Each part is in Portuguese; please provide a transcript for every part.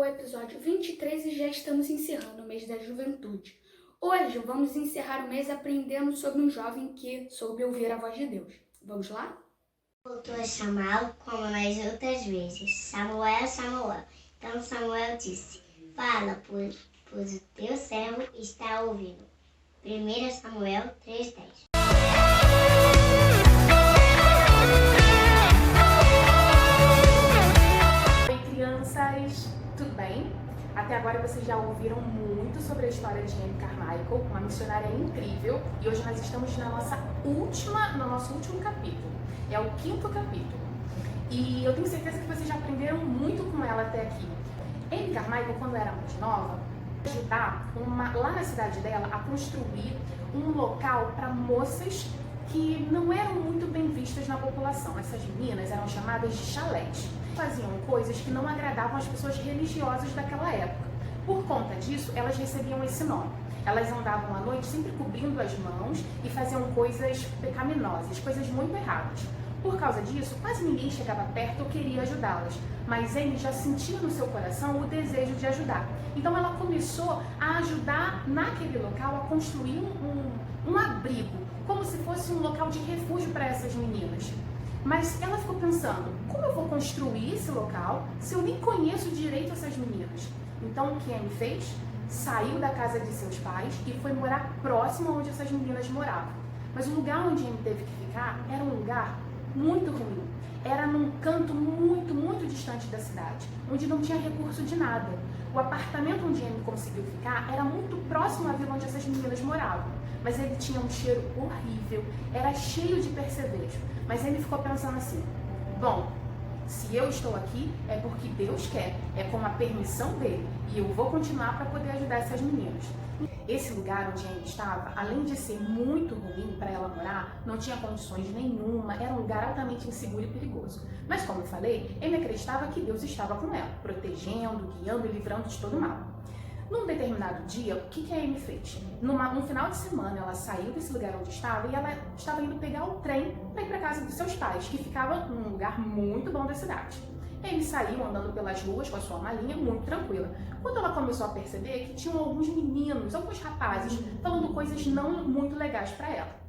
o episódio 23 e já estamos encerrando o mês da juventude. Hoje vamos encerrar o mês aprendendo sobre um jovem que soube ouvir a voz de Deus. Vamos lá? Voltou a chamá-lo como nas outras vezes. Samuel, Samuel. Então Samuel disse: Fala, pois o teu servo está ouvindo. 1 Samuel 3:10. Oi, crianças! Tudo bem? Até agora vocês já ouviram muito sobre a história de Amy Carmichael, uma missionária incrível, e hoje nós estamos no nosso último capítulo. É o 5º capítulo. E eu tenho certeza que vocês já aprenderam muito com ela até aqui. Amy Carmichael, quando era mais nova, ajudar lá na cidade dela a construir um local para moças que não eram muito bem vistas na população. Essas meninas eram chamadas de chalés. Faziam coisas que não agradavam as pessoas religiosas daquela época. Por conta disso, elas recebiam esse nome. Elas andavam à noite sempre cobrindo as mãos e faziam coisas pecaminosas, coisas muito erradas. Por causa disso, quase ninguém chegava perto ou queria ajudá-las, mas Amy já sentia no seu coração o desejo de ajudar. Então ela começou a ajudar naquele local a construir um abrigo, como se fosse um local de refúgio para essas meninas. Mas ela ficou pensando, como eu vou construir esse local se eu nem conheço direito essas meninas? Então o que Amy fez? Saiu da casa de seus pais e foi morar próximo onde essas meninas moravam. Mas o lugar onde Amy teve que ficar era um lugar muito ruim. Era num canto muito distante da cidade, onde não tinha recurso de nada. O apartamento onde Amy conseguiu ficar era muito próximo à vila onde essas meninas moravam, mas ele tinha um cheiro horrível, era cheio de percevejo. Mas Amy ficou pensando assim, bom, se eu estou aqui é porque Deus quer, é com a permissão dele, e eu vou continuar para poder ajudar essas meninas. Esse lugar onde Amy estava, além de ser muito ruim para ela morar, não tinha condições nenhuma, era um lugar altamente inseguro e perigoso. Mas como eu falei, Amy acreditava que Deus estava com ela, protegendo, guiando e livrando de todo mal. Num determinado dia, o que a Amy fez? Num final de semana, ela saiu desse lugar onde estava e ela estava indo pegar o trem para ir para casa dos seus pais, que ficava num lugar muito bom da cidade. Amy saiu andando pelas ruas com a sua malinha muito tranquila. Quando ela começou a perceber que tinham alguns meninos, alguns rapazes, falando coisas não muito legais para ela.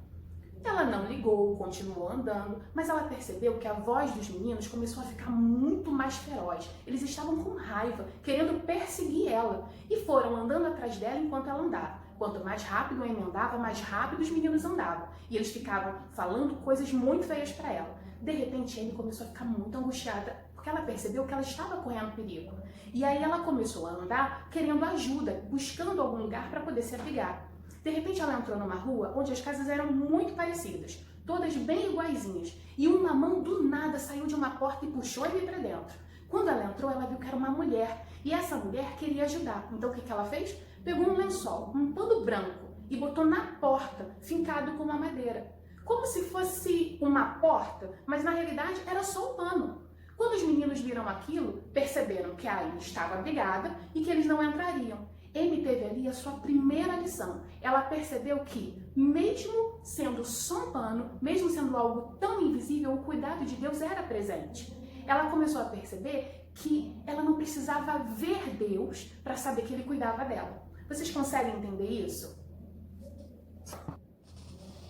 Ela não ligou, continuou andando, mas ela percebeu que a voz dos meninos começou a ficar muito mais feroz. Eles estavam com raiva, querendo perseguir ela, e foram andando atrás dela enquanto ela andava. Quanto mais rápido a Amy andava, mais rápido os meninos andavam. E eles ficavam falando coisas muito feias para ela. De repente, Amy começou a ficar muito angustiada, porque ela percebeu que ela estava correndo perigo. E aí ela começou a andar querendo ajuda, buscando algum lugar para poder se abrigar. De repente ela entrou numa rua onde as casas eram muito parecidas, todas bem iguaizinhas, e uma mão do nada saiu de uma porta e puxou Amy para dentro. Quando ela entrou, ela viu que era uma mulher, e essa mulher queria ajudar. Então o que ela fez? Pegou um lençol, um pano branco, e botou na porta, fincado com uma madeira. Como se fosse uma porta, mas na realidade era só um pano. Quando os meninos viram aquilo, perceberam que a Amy estava abrigada e que eles não entrariam. Amy teve ali a sua primeira lição. Ela percebeu que, mesmo sendo só um pano, mesmo sendo algo tão invisível, o cuidado de Deus era presente. Ela começou a perceber que ela não precisava ver Deus para saber que Ele cuidava dela. Vocês conseguem entender isso?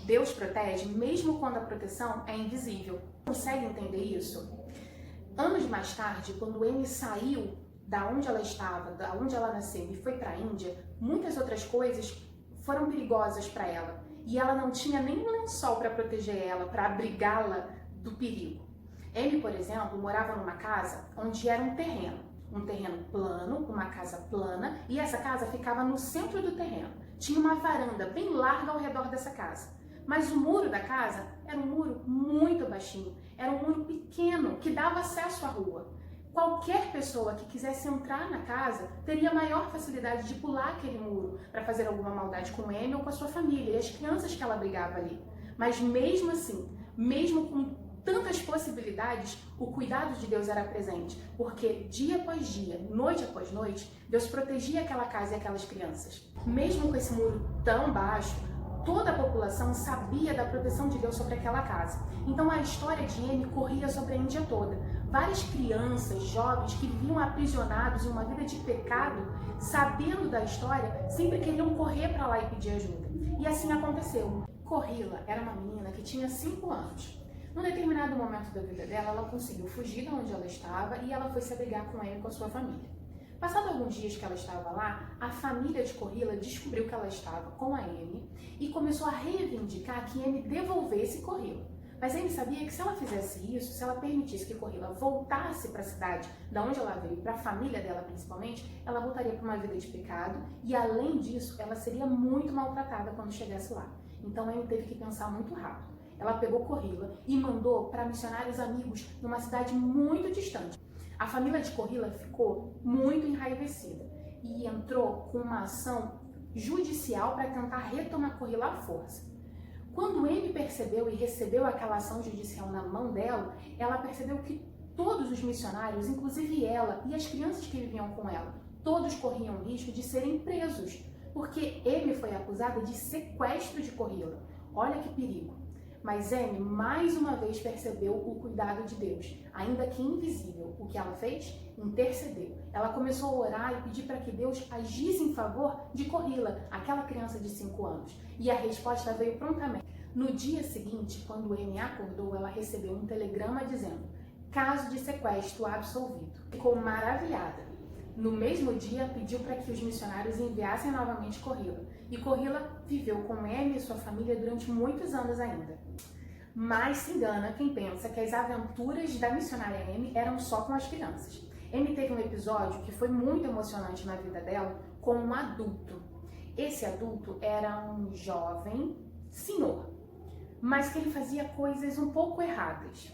Deus protege mesmo quando a proteção é invisível. Consegue entender isso? Anos mais tarde, quando Amy saiu da onde ela estava, da onde ela nasceu e foi para a Índia, muitas outras coisas foram perigosas para ela. E ela não tinha nenhum lençol para proteger ela, para abrigá-la do perigo. Amy, por exemplo, morava numa casa onde era um terreno plano, uma casa plana, e essa casa ficava no centro do terreno. Tinha uma varanda bem larga ao redor dessa casa. Mas o muro da casa era um muro muito baixinho, era um muro pequeno que dava acesso à rua. Qualquer pessoa que quisesse entrar na casa teria maior facilidade de pular aquele muro para fazer alguma maldade com Amy ou com a sua família e as crianças que ela abrigava ali. Mas mesmo assim, mesmo com tantas possibilidades, o cuidado de Deus era presente, porque dia após dia, noite após noite, Deus protegia aquela casa e aquelas crianças. Mesmo com esse muro tão baixo, Toda a população sabia da proteção de Deus sobre aquela casa. Então a história de Amy corria sobre a Índia toda. Várias crianças, jovens que viviam aprisionados em uma vida de pecado, sabendo da história, sempre queriam correr para lá e pedir ajuda. E assim aconteceu. Corrila era uma menina que tinha 5 anos. Num determinado momento da vida dela, ela conseguiu fugir de onde ela estava e ela foi se abrigar com Amy e com a sua família. Passado alguns dias que ela estava lá, a família de Corrila descobriu que ela estava com a Amy e começou a reivindicar que Amy devolvesse Corrila. Mas Amy sabia que se ela fizesse isso, se ela permitisse que Corrila voltasse para a cidade da onde ela veio, para a família dela principalmente, ela voltaria para uma vida de pecado e, além disso, ela seria muito maltratada quando chegasse lá. Então Amy teve que pensar muito rápido. Ela pegou Corrila e mandou para missionários amigos numa cidade muito distante. A família de Corrila ficou muito enraivecida e entrou com uma ação judicial para tentar retomar Corrila à força. Quando Amy percebeu e recebeu aquela ação judicial na mão dela, ela percebeu que todos os missionários, inclusive ela e as crianças que viviam com ela, todos corriam risco de serem presos, porque Amy foi acusada de sequestro de Corrila. Olha que perigo! Mas Amy mais uma vez percebeu o cuidado de Deus, ainda que invisível. O que ela fez? Intercedeu. Ela começou a orar e pedir para que Deus agisse em favor de Corrila, aquela criança de 5 anos. E a resposta veio prontamente. No dia seguinte, quando Amy acordou, ela recebeu um telegrama dizendo: caso de sequestro absolvido. Ficou maravilhada. No mesmo dia, pediu para que os missionários enviassem novamente Corrila. E Corrila viveu com Amy e sua família durante muitos anos ainda. Mas se engana quem pensa que as aventuras da missionária Amy eram só com as crianças. Amy teve um episódio que foi muito emocionante na vida dela com um adulto. Esse adulto era um jovem senhor, mas que ele fazia coisas um pouco erradas.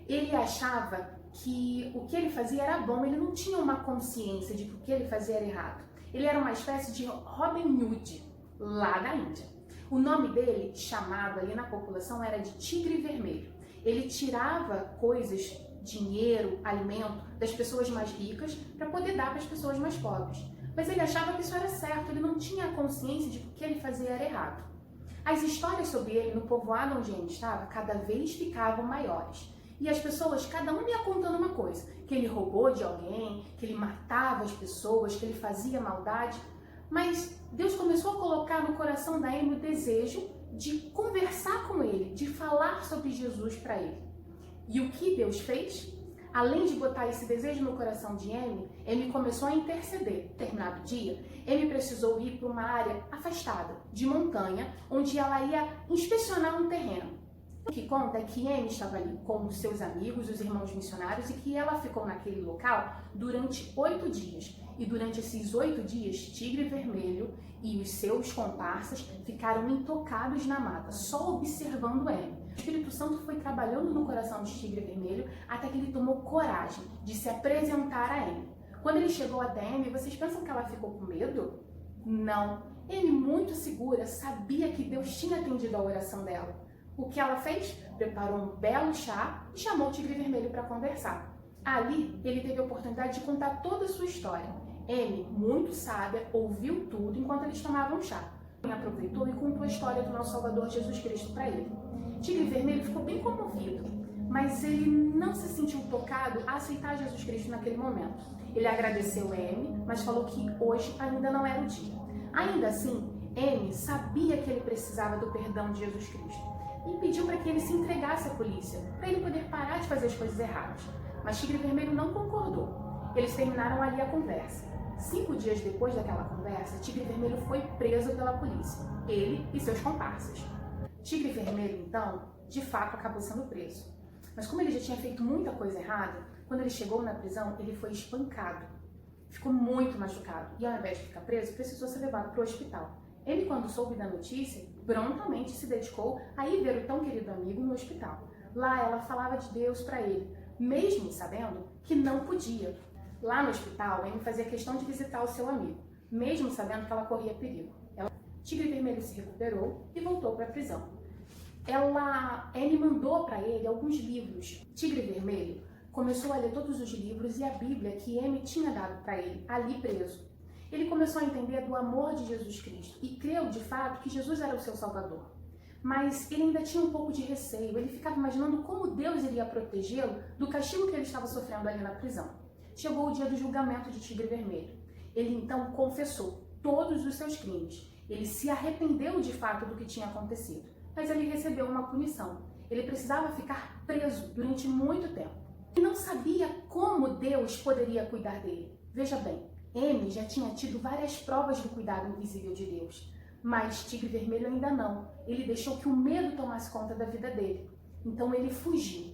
Ele achava que o que ele fazia era bom, ele não tinha uma consciência de que o que ele fazia era errado. Ele era uma espécie de Robin Hood, lá da Índia. O nome dele, chamado ali na população, era de Tigre Vermelho. Ele tirava coisas, dinheiro, alimento, das pessoas mais ricas para poder dar para as pessoas mais pobres. Mas ele achava que isso era certo, ele não tinha a consciência de que o que ele fazia era errado. As histórias sobre ele no povoado onde ele estava cada vez ficavam maiores. E as pessoas, cada um ia contando uma coisa, que ele roubou de alguém, que ele matava as pessoas, que ele fazia maldade. Mas Deus começou a colocar no coração da Amy o desejo de conversar com ele, de falar sobre Jesus para ele. E o que Deus fez? Além de botar esse desejo no coração de Amy começou a interceder. Determinado dia, Amy precisou ir para uma área afastada, de montanha, onde ela ia inspecionar um terreno. O que conta é que Amy estava ali com os seus amigos, os irmãos missionários, e que ela ficou naquele local durante 8 dias. E durante esses 8 dias, Tigre Vermelho e os seus comparsas ficaram intocados na mata, só observando Amy. O Espírito Santo foi trabalhando no coração de Tigre Vermelho até que ele tomou coragem de se apresentar a Amy. Quando ele chegou até Amy, vocês pensam que ela ficou com medo? Não. Amy, muito segura, sabia que Deus tinha atendido a oração dela. O que ela fez? Preparou um belo chá e chamou o Tigre Vermelho para conversar. Ali, ele teve a oportunidade de contar toda a sua história. Amy, muito sábia, ouviu tudo enquanto eles tomavam chá. Aproveitou e contou a história do nosso Salvador Jesus Cristo para ele. Tigre Vermelho ficou bem comovido, mas ele não se sentiu tocado a aceitar Jesus Cristo naquele momento. Ele agradeceu Amy, mas falou que hoje ainda não era o dia. Ainda assim, Amy sabia que ele precisava do perdão de Jesus Cristo e pediu para que ele se entregasse à polícia, para ele poder parar de fazer as coisas erradas. Mas Tigre Vermelho não concordou. Eles terminaram ali a conversa. 5 dias depois daquela conversa, Tigre Vermelho foi preso pela polícia, ele e seus comparsas. Tigre Vermelho, então, de fato acabou sendo preso. Mas como ele já tinha feito muita coisa errada, quando ele chegou na prisão, ele foi espancado. Ficou muito machucado e, ao invés de ficar preso, precisou ser levado para o hospital. Ele, quando soube da notícia, prontamente se dedicou a ir ver o tão querido amigo no hospital. Lá ela falava de Deus para ele, mesmo sabendo que não podia. Lá no hospital, Amy fazia questão de visitar o seu amigo, mesmo sabendo que ela corria perigo. Tigre Vermelho se recuperou e voltou para a prisão. Amy mandou para ele alguns livros. Tigre Vermelho começou a ler todos os livros e a Bíblia que Amy tinha dado para ele, ali preso. Ele começou a entender do amor de Jesus Cristo e creu de fato que Jesus era o seu Salvador. Mas ele ainda tinha um pouco de receio, ele ficava imaginando como Deus iria protegê-lo do castigo que ele estava sofrendo ali na prisão. Chegou o dia do julgamento de Tigre Vermelho. Ele então confessou todos os seus crimes. Ele se arrependeu de fato do que tinha acontecido, mas ele recebeu uma punição. Ele precisava ficar preso durante muito tempo. E não sabia como Deus poderia cuidar dele. Veja bem, Amy já tinha tido várias provas do cuidado invisível de Deus, mas Tigre Vermelho ainda não. Ele deixou que o medo tomasse conta da vida dele. Então ele fugiu.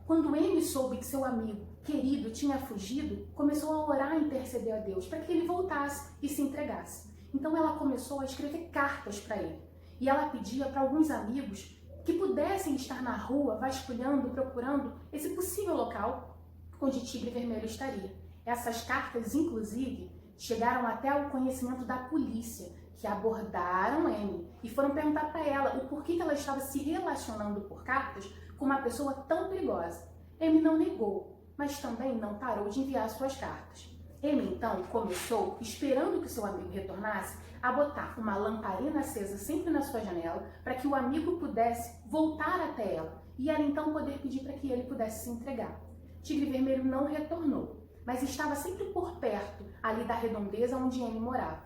Quando Amy soube que seu amigo querido tinha fugido, começou a orar e interceder a Deus para que ele voltasse e se entregasse. Então ela começou a escrever cartas para ele. E ela pedia para alguns amigos que pudessem estar na rua vasculhando, procurando esse possível local onde Tigre Vermelho estaria. Essas cartas, inclusive, chegaram até o conhecimento da polícia, que abordaram Amy e foram perguntar para ela o porquê que ela estava se relacionando por cartas com uma pessoa tão perigosa. Amy não negou, mas também não parou de enviar suas cartas. Amy então começou, esperando que seu amigo retornasse, a botar uma lamparina acesa sempre na sua janela para que o amigo pudesse voltar até ela e ela então poder pedir para que ele pudesse se entregar. Tigre Vermelho não retornou, mas estava sempre por perto, ali da redondeza onde Amy morava.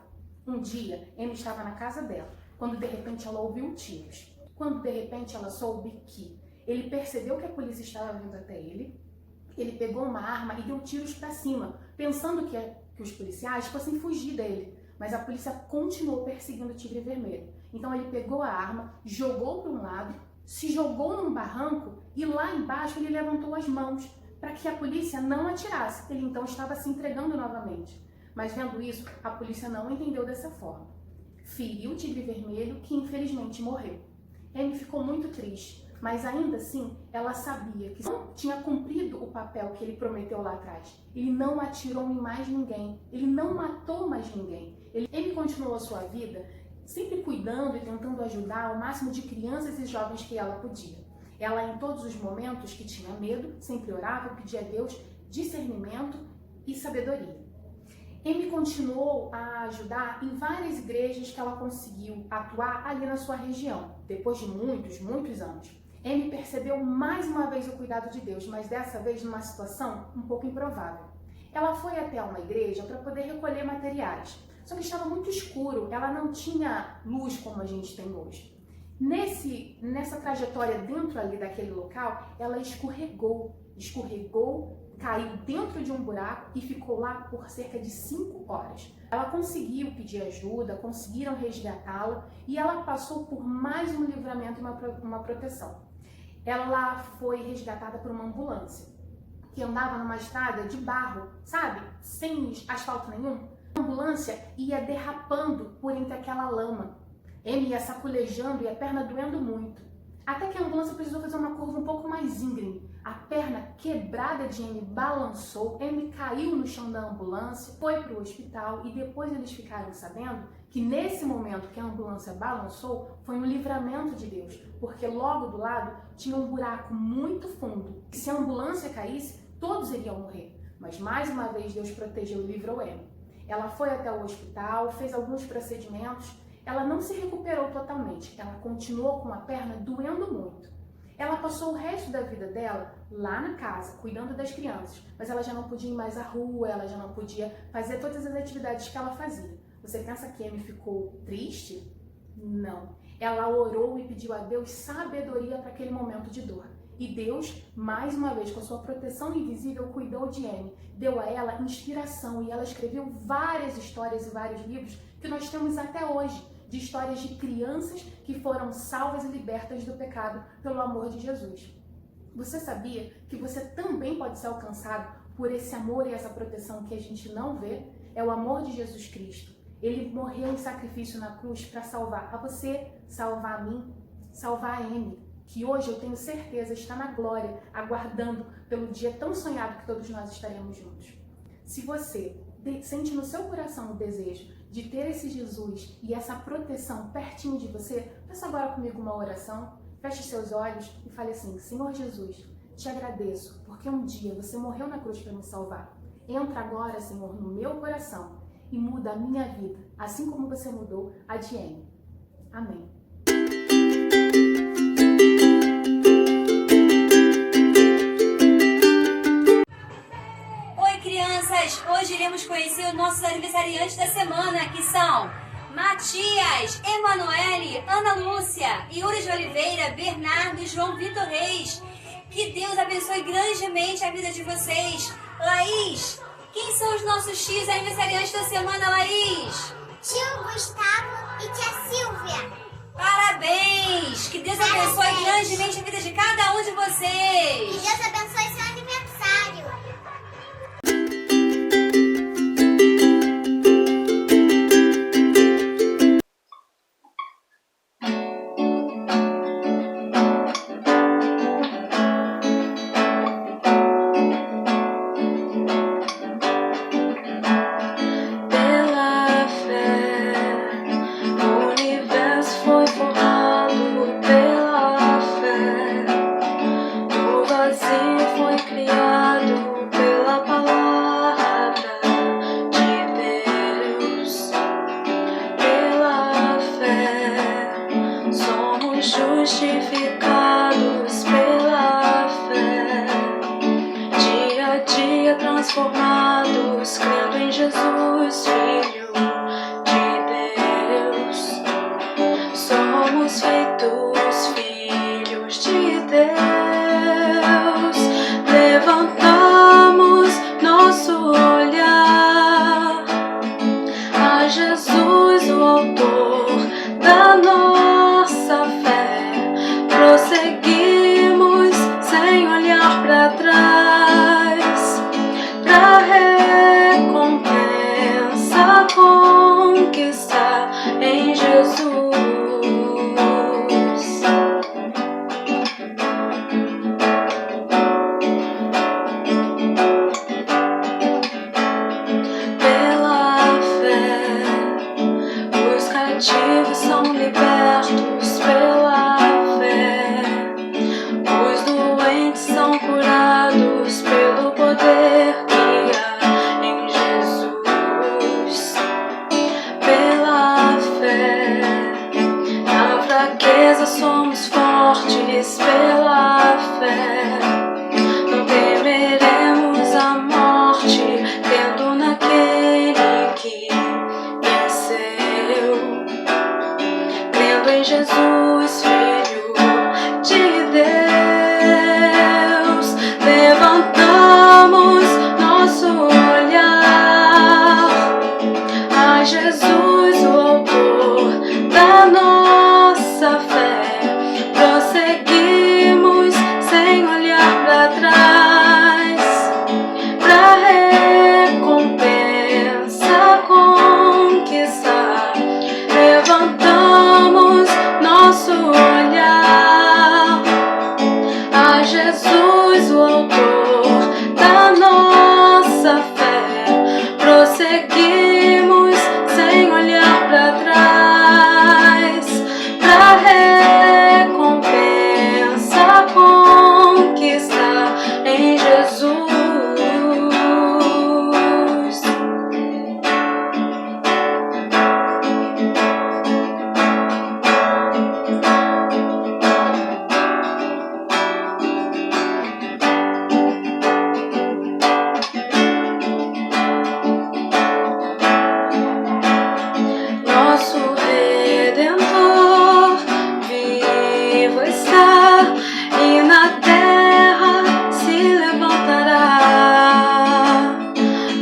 Um dia, Amy estava na casa dela, quando de repente ela ouviu tiros. Quando de repente ela soube que ele percebeu que a polícia estava vindo até ele, ele pegou uma arma e deu tiros para cima, pensando que os policiais fossem fugir dele. Mas a polícia continuou perseguindo o Tigre Vermelho. Então ele pegou a arma, jogou para um lado, se jogou num barranco e lá embaixo ele levantou as mãos para que a polícia não atirasse. Ele então estava se entregando novamente. Mas vendo isso, a polícia não entendeu dessa forma. Feriu o Tigre Vermelho, que infelizmente morreu. Amy ficou muito triste, mas ainda assim ela sabia que não tinha cumprido o papel que ele prometeu lá atrás. Ele não atirou em mais ninguém, ele não matou mais ninguém. Ele continuou a sua vida sempre cuidando e tentando ajudar o máximo de crianças e jovens que ela podia. Ela, em todos os momentos que tinha medo, sempre orava e pedia a Deus discernimento e sabedoria. Amy continuou a ajudar em várias igrejas que ela conseguiu atuar ali na sua região, depois de muitos anos. Amy percebeu mais uma vez o cuidado de Deus, mas dessa vez numa situação um pouco improvável. Ela foi até uma igreja para poder recolher materiais, só que estava muito escuro, ela não tinha luz como a gente tem hoje. Nessa trajetória dentro ali daquele local, ela escorregou, caiu dentro de um buraco e ficou lá por cerca de 5 horas. Ela conseguiu pedir ajuda, conseguiram resgatá-la e ela passou por mais um livramento e uma proteção. Ela foi resgatada por uma ambulância que andava numa estrada de barro, sabe? Sem asfalto nenhum. A ambulância ia derrapando por entre aquela lama. Amy ia sacolejando e a perna doendo muito. Até que a ambulância precisou fazer uma curva um pouco mais íngreme. A perna quebrada de Amy balançou, Amy caiu no chão da ambulância, foi para o hospital e depois eles ficaram sabendo que nesse momento que a ambulância balançou foi um livramento de Deus, porque logo do lado tinha um buraco muito fundo. Se a ambulância caísse, todos iriam morrer. Mas mais uma vez Deus protegeu e livrou Amy. Ela foi até o hospital, fez alguns procedimentos. Ela não se recuperou totalmente, ela continuou com a perna doendo muito. Ela passou o resto da vida dela lá na casa, cuidando das crianças, mas ela já não podia ir mais à rua, ela já não podia fazer todas as atividades que ela fazia. Você pensa que Amy ficou triste? Não. Ela orou e pediu a Deus sabedoria para aquele momento de dor. E Deus, mais uma vez, com a sua proteção invisível, cuidou de Amy, deu a ela inspiração e ela escreveu várias histórias e vários livros que nós temos até hoje, de histórias de crianças que foram salvas e libertas do pecado pelo amor de Jesus. Você sabia que você também pode ser alcançado por esse amor e essa proteção que a gente não vê? É o amor de Jesus Cristo. Ele morreu em sacrifício na cruz para salvar a você, salvar a mim, salvar a Amy, que hoje eu tenho certeza está na glória, aguardando pelo dia tão sonhado que todos nós estaremos juntos. Se você sente no seu coração o desejo de ter esse Jesus e essa proteção pertinho de você, faça agora comigo uma oração, feche seus olhos e fale assim: Senhor Jesus, te agradeço porque um dia você morreu na cruz para me salvar. Entra agora, Senhor, no meu coração. e muda a minha vida, assim como você mudou a de Anne. Amém. Oi, crianças! Hoje iremos conhecer os nossos aniversariantes da semana, que são Matias, Emanuele, Ana Lúcia, Yuri de Oliveira, Bernardo e João Vitor Reis. Que Deus abençoe grandemente a vida de vocês. Laís, quem são os nossos tios aniversariantes da semana, Laís? Tio Gustavo e tia Silvia. Parabéns! Que Deus abençoe grandemente a vida de cada um de vocês. Que Deus abençoe seu aniversário. Justificados pela fé, dia a dia transformados, crendo em Jesus, Filho de Deus. Somos feitos filhos de Deus, levantamos nosso olhar a Jesus, o autor da nossa fé. Prosseguimos sem olhar para trás, pra recompensa conquistar em Jesus. Pela fé, os cativos são libertos. Pela fé, os doentes são curados pelo poder que há em Jesus. Pela fé, na fraqueza somos fortes. Pela fé, não temeremos a morte, crendo naquele que venceu. Crendo em Jesus, Filho de Deus, levantamos nosso olhar a Jesus, o autor da nossa fé. Prosseguimos sem olhar para trás, pra recompensa conquistar. Levantamos nosso olhar a Jesus, o autor da nossa fé. Prosseguimos sem olhar para trás, pra recompensa conquistar em Jesus. Nosso Redentor vivo está e na terra se levantará.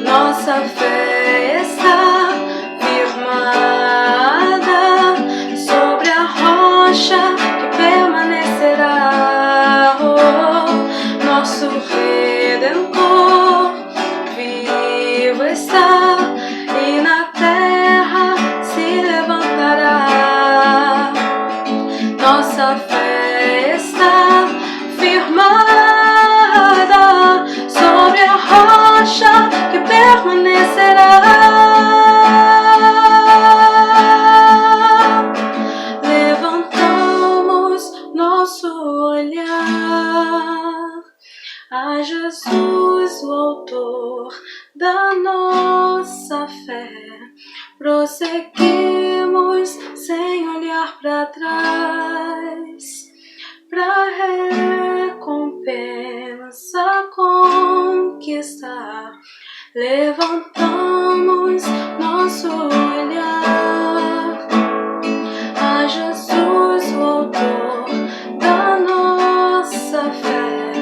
Nossa fé está firmada sobre a rocha que permanecerá. Oh, nosso Redentor vivo está e na terra se levantará. Nossa fé está firmada sobre a rocha que permanecerá. Levantamos nosso olhar a Jesus. Jesus, o autor da nossa fé, prosseguimos sem olhar para trás, pra recompensa conquistar. Levantamos nosso olhar a Jesus, o autor da nossa fé,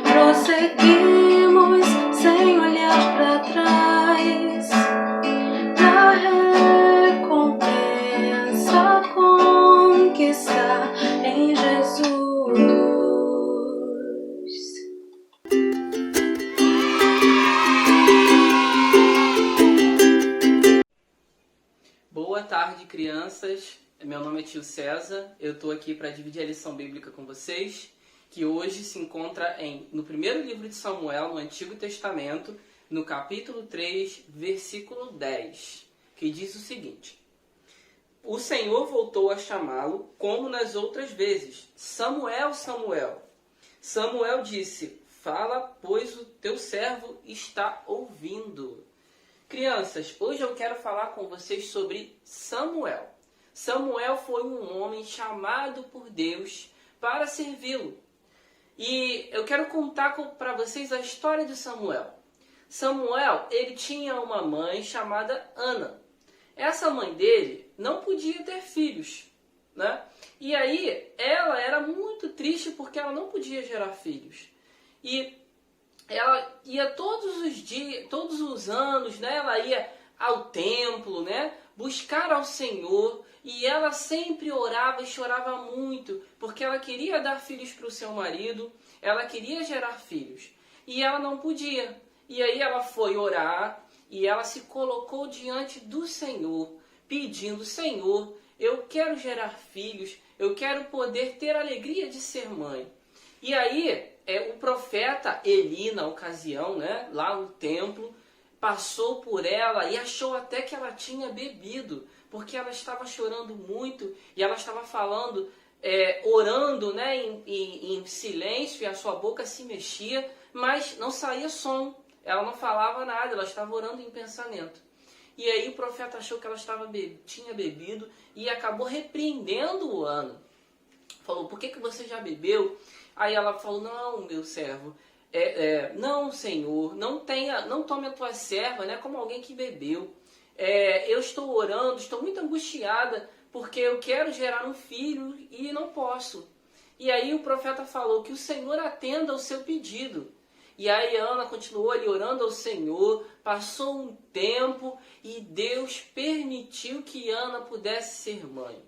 prosseguimos sem olhar para trás, pra recompensa conquistar em Jesus. Boa tarde, crianças. Meu nome é Tio César. Eu estou aqui para dividir a lição bíblica com vocês, que hoje se encontra no primeiro livro de Samuel, no Antigo Testamento, no capítulo 3, versículo 10, que diz o seguinte: O Senhor voltou a chamá-lo como nas outras vezes. Samuel, Samuel. Samuel disse: Fala, pois o teu servo está ouvindo. Crianças, hoje eu quero falar com vocês sobre Samuel. Samuel foi um homem chamado por Deus para servi-lo. E eu quero contar para vocês a história de Samuel. Samuel, ele tinha uma mãe chamada Ana. Essa mãe dele não podia ter filhos, né? E aí ela era muito triste porque ela não podia gerar filhos. E ela ia todos os dias, todos os anos, né? Ela ia ao templo, né? Buscar ao Senhor, e ela sempre orava e chorava muito, porque ela queria dar filhos para o seu marido, ela queria gerar filhos, e ela não podia. E aí ela foi orar, e ela se colocou diante do Senhor, pedindo: Senhor, eu quero gerar filhos, eu quero poder ter a alegria de ser mãe. E aí o profeta Eli, na ocasião, né, lá no templo, passou por ela e achou até que ela tinha bebido, porque ela estava chorando muito e ela estava falando, orando, né, em silêncio, e a sua boca se mexia, mas não saía som, ela não falava nada, ela estava orando em pensamento. E aí o profeta achou que ela tinha bebido e acabou repreendendo o Ana. Falou: por que você já bebeu? Aí ela falou: não, meu servo, não, Senhor, não tome a tua serva, né, como alguém que bebeu. Eu estou orando, estou muito angustiada, porque eu quero gerar um filho e não posso. E aí o profeta falou: que o Senhor atenda ao seu pedido. E aí Ana continuou ali orando ao Senhor, passou um tempo e Deus permitiu que Ana pudesse ser mãe.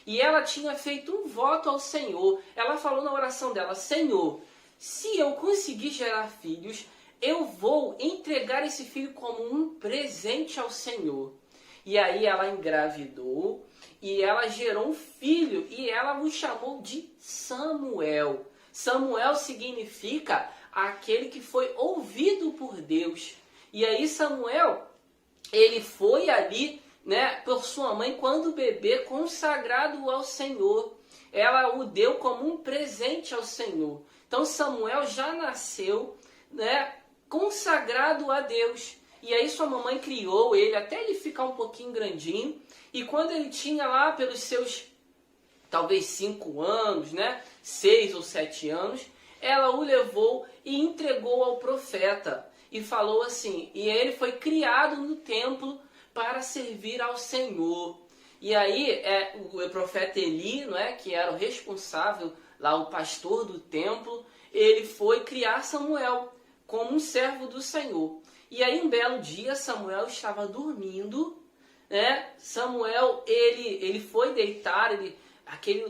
E ela tinha feito um voto ao Senhor. Ela falou na oração dela: Senhor, se eu conseguir gerar filhos, eu vou entregar esse filho como um presente ao Senhor. E aí ela engravidou e ela gerou um filho e ela o chamou de Samuel. Samuel significa aquele que foi ouvido por Deus. E aí Samuel, ele foi ali, né, por sua mãe, quando bebê, consagrado ao Senhor. Ela o deu como um presente ao Senhor. Então Samuel já nasceu, né, consagrado a Deus. E aí sua mamãe criou ele até ele ficar um pouquinho grandinho. E quando ele tinha lá pelos seus, talvez 5 anos, né, 6 ou 7 anos, ela o levou e entregou ao profeta. E falou assim, e ele foi criado no templo para servir ao Senhor. E aí o profeta Eli, não é, que era o responsável, lá o pastor do templo, ele foi criar Samuel como um servo do Senhor. E aí um belo dia Samuel estava dormindo, né? Samuel ele foi deitar,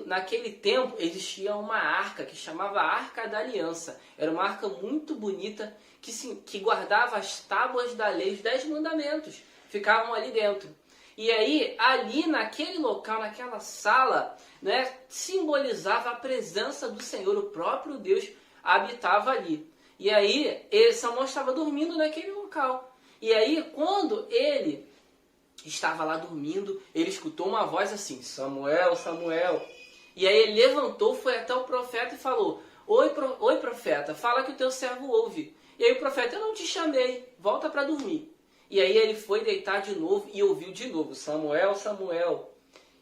naquele tempo existia uma arca que chamava Arca da Aliança. Era uma arca muito bonita que guardava as tábuas da lei, os 10 mandamentos. Ficavam ali dentro. E aí, ali naquele local, naquela sala, né, simbolizava a presença do Senhor, o próprio Deus habitava ali. E aí, Samuel estava dormindo naquele local. E aí, quando ele estava lá dormindo, ele escutou uma voz assim: Samuel, Samuel. E aí ele levantou, foi até o profeta e falou: Oi, profeta, fala que o teu servo ouve. E aí o profeta, eu não te chamei, volta para dormir. E aí ele foi deitar de novo e ouviu de novo, Samuel, Samuel.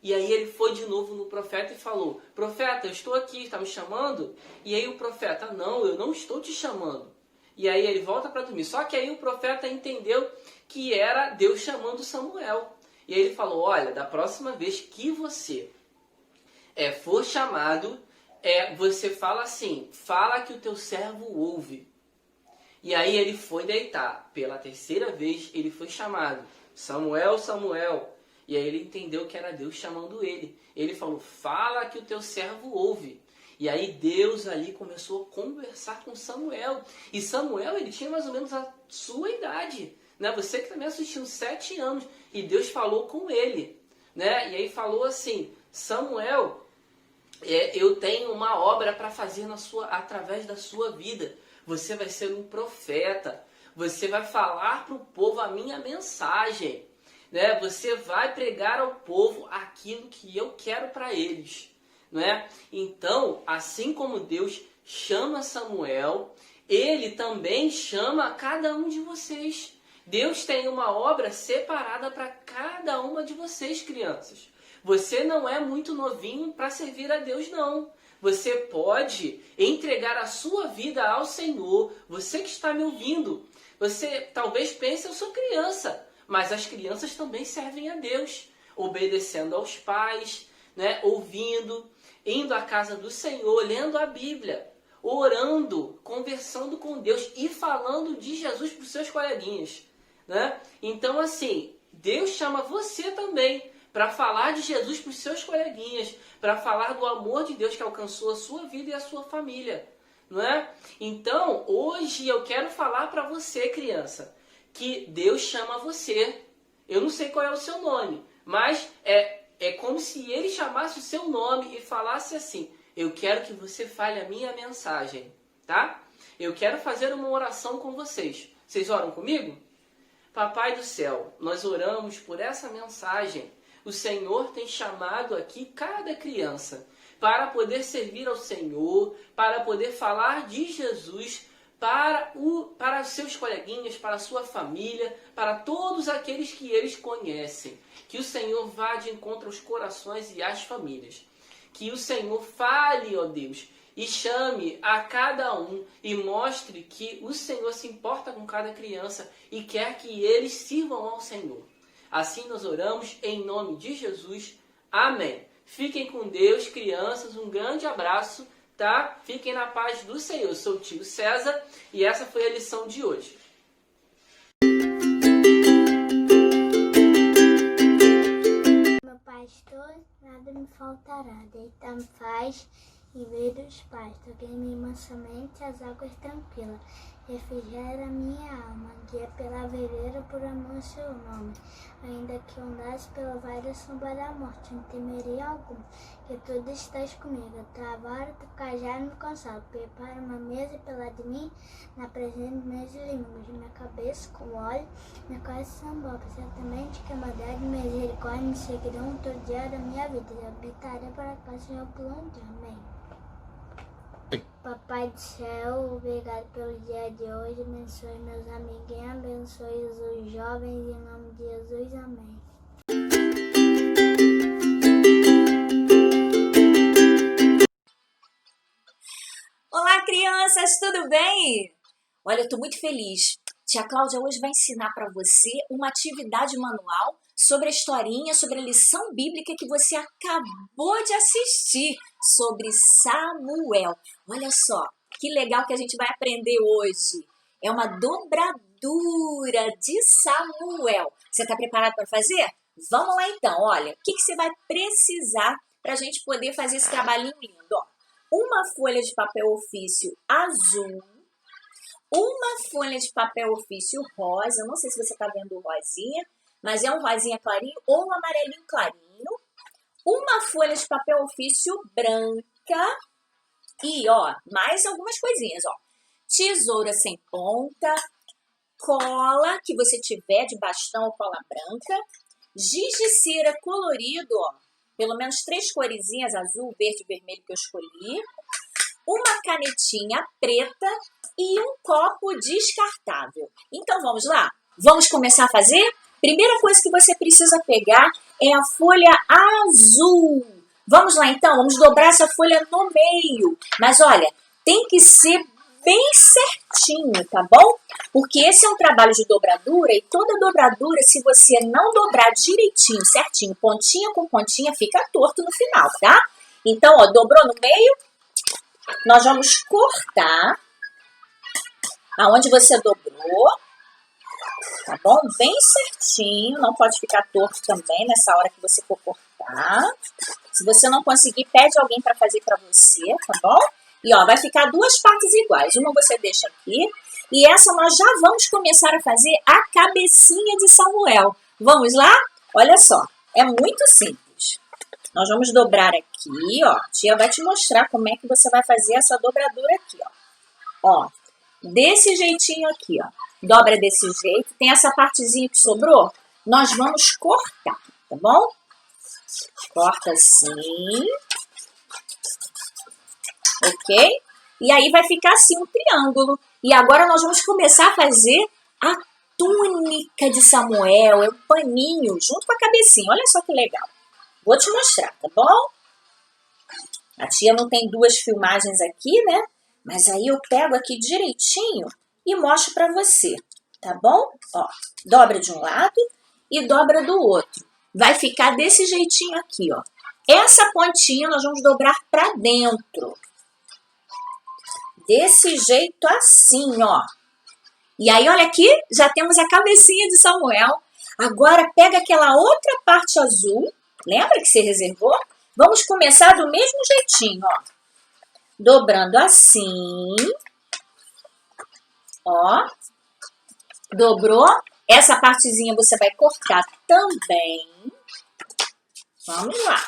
E aí ele foi de novo no profeta e falou, profeta, eu estou aqui, está me chamando? E aí o profeta, não, eu não estou te chamando. E aí ele volta para dormir. Só que aí o profeta entendeu que era Deus chamando Samuel. E aí ele falou, olha, da próxima vez que você for chamado, você fala assim, fala que o teu servo ouve. E aí ele foi deitar. Pela terceira vez ele foi chamado, Samuel, Samuel. E aí ele entendeu que era Deus chamando ele. Ele falou, fala que o teu servo ouve. E aí Deus ali começou a conversar com Samuel. E Samuel, ele tinha mais ou menos a sua idade. Né? Você que também assistiu 7 anos. E Deus falou com ele. Né? E aí falou assim, Samuel, eu tenho uma obra para fazer através da sua vida. Você vai ser um profeta. Você vai falar para o povo a minha mensagem. Né? Você vai pregar ao povo aquilo que eu quero para eles. Né? Então, assim como Deus chama Samuel, Ele também chama cada um de vocês. Deus tem uma obra separada para cada uma de vocês, crianças. Você não é muito novinho para servir a Deus, não. Você pode entregar a sua vida ao Senhor. Você que está me ouvindo, você talvez pense, eu sou criança. Mas as crianças também servem a Deus, obedecendo aos pais, né? Ouvindo, indo à casa do Senhor, lendo a Bíblia, orando, conversando com Deus e falando de Jesus para os seus coleguinhas. Né? Então, assim, Deus chama você também para falar de Jesus para os seus coleguinhas, para falar do amor de Deus que alcançou a sua vida e a sua família. Não é? Então, hoje eu quero falar para você, criança, que Deus chama você. Eu não sei qual é o seu nome, mas é como se Ele chamasse o seu nome e falasse assim, eu quero que você fale a minha mensagem, tá? Eu quero fazer uma oração com vocês. Vocês oram comigo? Papai do céu, nós oramos por essa mensagem. O Senhor tem chamado aqui cada criança para poder servir ao Senhor, para poder falar de Jesus para os seus coleguinhas, para a sua família, para todos aqueles que eles conhecem. Que o Senhor vá de encontro aos corações e às famílias. Que o Senhor fale, ó Deus, e chame a cada um e mostre que o Senhor se importa com cada criança e quer que eles sirvam ao Senhor. Assim nós oramos em nome de Jesus. Amém. Fiquem com Deus, crianças. Um grande abraço. Tá? Fiquem na paz do Senhor. Eu sou o tio César e essa foi a lição de hoje. Meu pastor, nada me faltará. Deitar-me faz e ver dos pais. Toquei-me mansamente as águas tranquilas. Refrigera minha alma. Guia pela vereda por amor ao seu nome. Ainda que eu andasse pela vale sombra da morte, não temeria algum, que tudo estás comigo. Tua vara, teu cajado me consola. Prepara uma mesa pela de mim, na presença dos meus inimigos. Minha cabeça com óleo, minha costa sambal. Certamente que a bondade e misericórdia me seguirão todo dia da minha vida. Eu habitarei para cá, Senhor, por onde. Amém. Papai do céu, obrigado pelo dia de hoje. Abençoe meus amiguinhos, abençoe os jovens, em nome de Jesus. Amém. Olá, crianças, tudo bem? Olha, eu estou muito feliz. Tia Cláudia hoje vai ensinar para você uma atividade manual sobre a historinha, sobre a lição bíblica que você acabou de assistir, sobre Samuel. Olha só, que legal que a gente vai aprender hoje. É uma dobradura de Samuel. Você está preparado para fazer? Vamos lá então, olha, o que você vai precisar para a gente poder fazer esse trabalhinho lindo? Ó, uma folha de papel ofício azul, uma folha de papel ofício rosa, não sei se você está vendo o rosinha, mas é um rosinha clarinho ou um amarelinho clarinho, uma folha de papel ofício branca e, ó, mais algumas coisinhas, ó, tesoura sem ponta, cola que você tiver de bastão ou cola branca, giz de cera colorido, ó, pelo menos 3 coresinhas, azul, verde e vermelho que eu escolhi, uma canetinha preta e um copo descartável. Então vamos lá? Vamos começar a fazer? Primeira coisa que você precisa pegar é a folha azul. Vamos lá então, vamos dobrar essa folha no meio. Mas olha, tem que ser bem certinho, tá bom? Porque esse é um trabalho de dobradura e toda dobradura, se você não dobrar direitinho, certinho, pontinha com pontinha, fica torto no final, tá? Então, ó, dobrou no meio, nós vamos cortar aonde você dobrou, tá bom? Bem certinho, não pode ficar torto também nessa hora que você for cortar. Se você não conseguir, pede alguém para fazer para você, tá bom? E ó, vai ficar duas partes iguais. Uma você deixa aqui. E essa nós já vamos começar a fazer a cabecinha de Samuel. Vamos lá? Olha só, é muito simples. Nós vamos dobrar aqui, ó. A tia vai te mostrar como é que você vai fazer essa dobradura aqui, ó. Ó, desse jeitinho aqui, ó. Dobra desse jeito. Tem essa partezinha que sobrou? Nós vamos cortar, tá bom? Corta assim. Ok? E aí vai ficar assim um triângulo. E agora nós vamos começar a fazer a túnica de Samuel. É um paninho junto com a cabecinha. Olha só que legal. Vou te mostrar, tá bom? A tia não tem duas filmagens aqui, né? Mas aí eu pego aqui direitinho e mostro pra você, tá bom? Ó, dobra de um lado e dobra do outro. Vai ficar desse jeitinho aqui, ó. Essa pontinha nós vamos dobrar pra dentro. Desse jeito assim, ó. E aí, olha aqui, já temos a cabecinha de Samuel. Agora, pega aquela outra parte azul. Lembra que você reservou? Vamos começar do mesmo jeitinho, ó. Dobrando assim. Ó. Dobrou. Essa partezinha você vai cortar também. Vamos lá.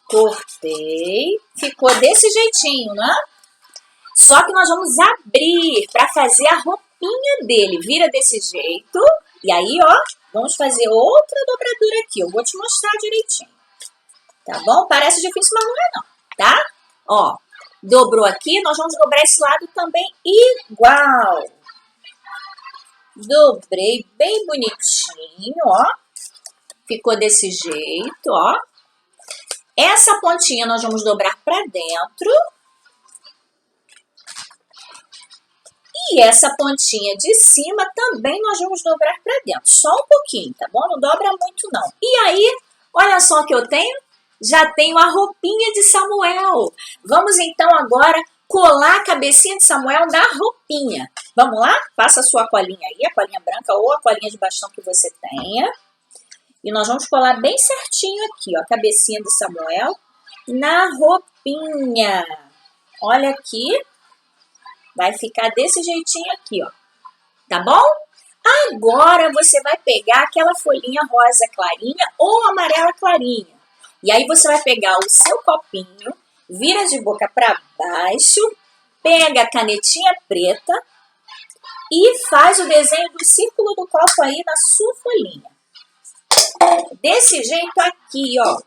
Cortei. Ficou desse jeitinho, né? Só que nós vamos abrir para fazer a roupinha dele. Vira desse jeito. E aí, ó, vamos fazer outra dobradura aqui. Eu vou te mostrar direitinho. Tá bom? Parece difícil, mas não é não, tá? Ó, dobrou aqui. Nós vamos dobrar esse lado também igual. Dobrei bem bonitinho, ó. Ficou desse jeito, ó. Essa pontinha nós vamos dobrar para dentro. E essa pontinha de cima também nós vamos dobrar para dentro. Só um pouquinho, tá bom? Não dobra muito, não. E aí, olha só o que eu tenho. Já tenho a roupinha de Samuel. Vamos então agora colar a cabecinha de Samuel na roupinha. Vamos lá? Faça a sua colinha aí, a colinha branca ou a colinha de bastão que você tenha. E nós vamos colar bem certinho aqui, ó, a cabecinha de Samuel na roupinha. Olha aqui. Vai ficar desse jeitinho aqui, ó. Tá bom? Agora você vai pegar aquela folhinha rosa clarinha ou amarela clarinha. E aí você vai pegar o seu copinho, vira de boca para baixo, pega a canetinha preta e faz o desenho do círculo do copo aí na sua folhinha. Desse jeito aqui, ó.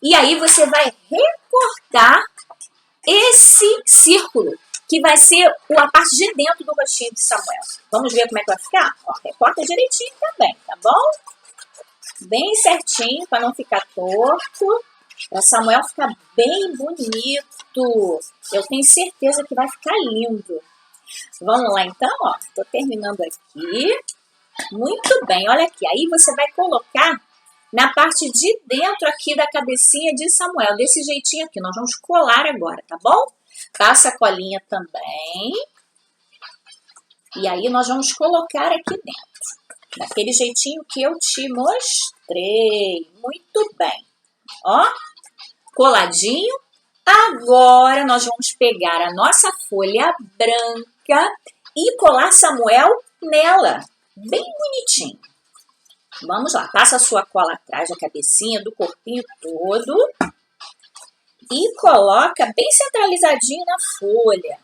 E aí você vai recortar esse círculo, que vai ser a parte de dentro do rostinho de Samuel. Vamos ver como é que vai ficar? Ó, recorta direitinho também, tá bom? Bem certinho, para não ficar torto. Para Samuel ficar bem bonito. Eu tenho certeza que vai ficar lindo. Vamos lá então, ó. Tô terminando aqui. Muito bem, olha aqui. Aí você vai colocar na parte de dentro aqui da cabecinha de Samuel. Desse jeitinho aqui. Nós vamos colar agora, tá bom? Passa a colinha também. E aí nós vamos colocar aqui dentro. Daquele jeitinho que eu te mostrei. Muito bem. Ó, coladinho. Agora nós vamos pegar a nossa folha branca e colar Samuel nela. Bem bonitinho. Vamos lá, passa a sua cola atrás da cabecinha, do corpinho todo. E coloca bem centralizadinho na folha.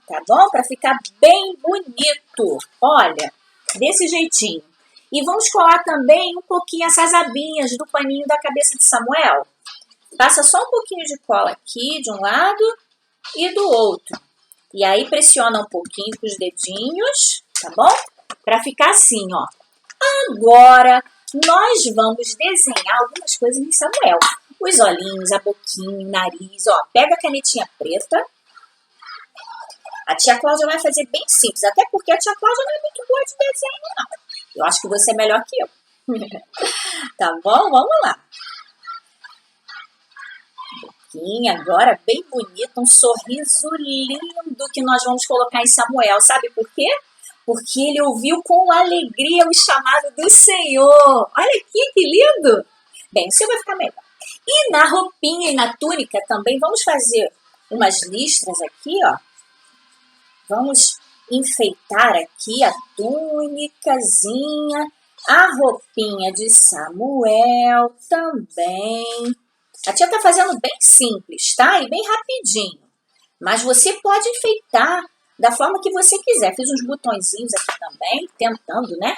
Tá bom? Para ficar bem bonito. Olha, desse jeitinho. E vamos colar também um pouquinho essas abinhas do paninho da cabeça de Samuel. passa só um pouquinho de cola aqui, de um lado e do outro. E aí pressiona um pouquinho com os dedinhos, tá bom? Pra ficar assim, ó. Agora, nós vamos desenhar algumas coisas em Samuel. Os olhinhos, a boquinha, o nariz, ó. Pega a canetinha preta. A tia Cláudia vai fazer bem simples, até porque a tia Cláudia não é muito boa de desenho, não. Eu acho que você é melhor que eu. Tá bom? Vamos lá. Boquinha agora bem bonita, um sorriso lindo que nós vamos colocar em Samuel. Sabe por quê? Porque ele ouviu com alegria o chamado do Senhor. Olha aqui, que lindo! Bem, o seu vai ficar melhor. E na roupinha e na túnica também vamos fazer umas listras aqui, ó. Vamos enfeitar aqui a túnicazinha, a roupinha de Samuel também. A tia tá fazendo bem simples, tá? E bem rapidinho. Mas você pode enfeitar da forma que você quiser. Fiz uns botõezinhos aqui também, tentando, né?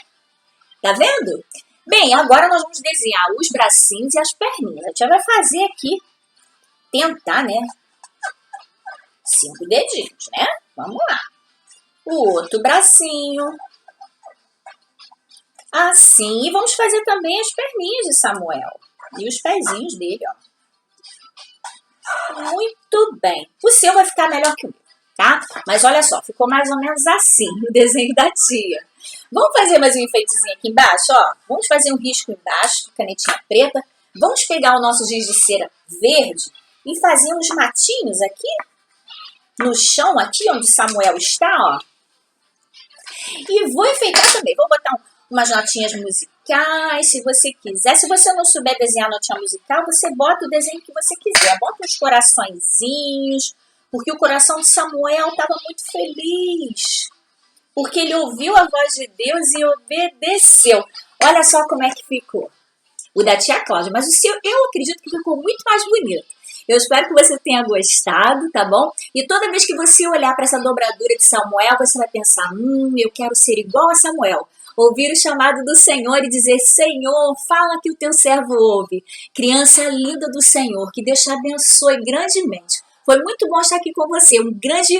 Tá vendo? Bem, agora nós vamos desenhar os bracinhos e as perninhas. A tia vai fazer aqui, tentar, né? 5 dedinhos, né? Vamos lá. O outro bracinho. Assim. E vamos fazer também as perninhas de Samuel. E os pezinhos dele, ó. Muito bem. O seu vai ficar melhor que o meu, tá? Mas olha só, ficou mais ou menos assim o desenho da tia. Vamos fazer mais um enfeitezinho aqui embaixo, ó. Vamos fazer um risco embaixo, canetinha preta. Vamos pegar o nosso giz de cera verde e fazer uns matinhos aqui no chão, aqui onde Samuel está, ó. E vou enfeitar também. Vou botar umas notinhas musicais, se você quiser. Se você não souber desenhar notinha musical, você bota o desenho que você quiser. Bota uns coraçõezinhos, porque o coração de Samuel estava muito feliz. Porque ele ouviu a voz de Deus e obedeceu. Olha só como é que ficou. O da tia Cláudia, mas o seu, eu acredito que ficou muito mais bonito. Eu espero que você tenha gostado, tá bom? E toda vez que você olhar para essa dobradura de Samuel, você vai pensar, eu quero ser igual a Samuel. Ouvir o chamado do Senhor e dizer, Senhor, fala que o teu servo ouve. Criança linda do Senhor, que Deus te abençoe grandemente. Foi muito bom estar aqui com você. Um grande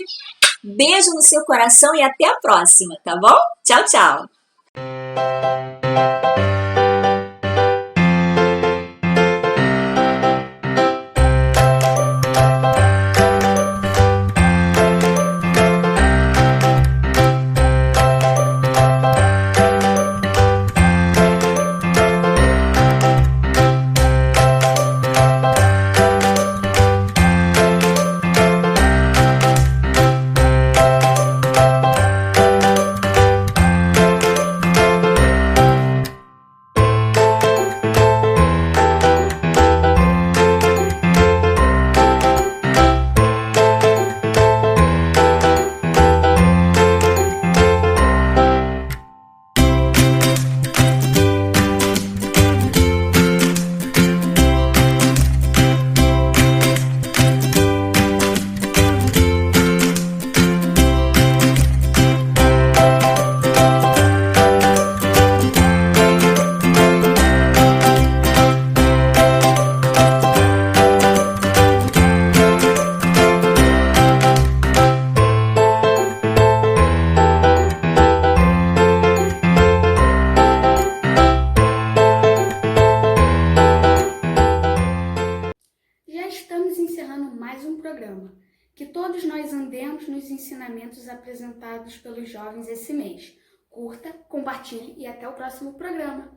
beijo no seu coração e até a próxima, tá bom? Tchau, tchau. Que todos nós andemos nos ensinamentos apresentados pelos jovens esse mês. Curta, compartilhe e até o próximo programa.